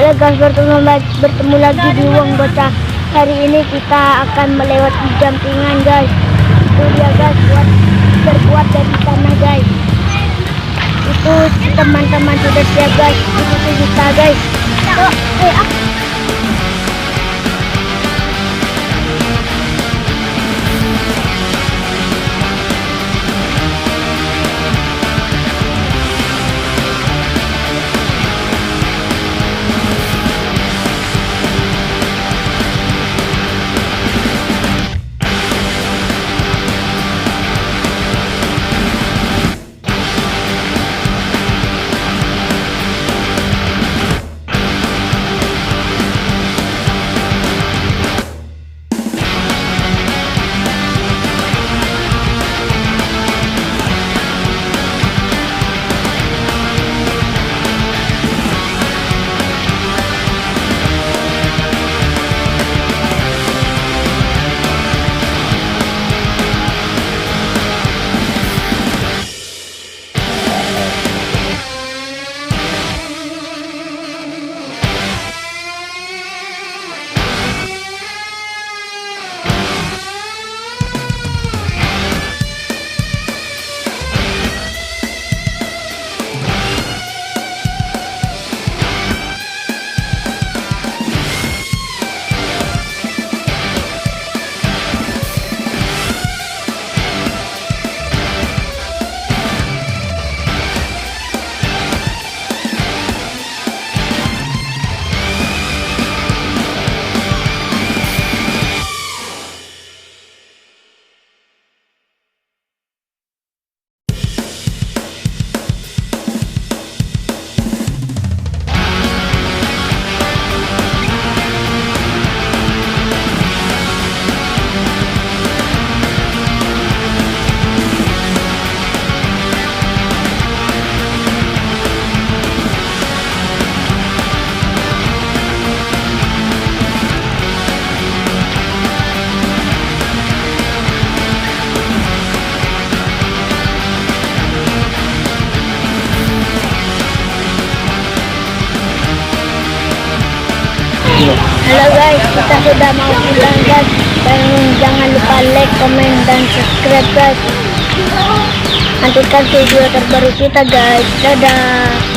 Halo guys, bertemu lagi di Uang Bocah. Hari ini kita akan melewati jampingan guys. Itu dia guys, terbuat dari tanah guys. Itu teman-teman sudah siap guys. Itu kita guys. Halo guys, kita sudah mau pulang guys. Dan jangan lupa like, comment, dan subscribe guys. Nantikan video terbaru kita guys. Dadah.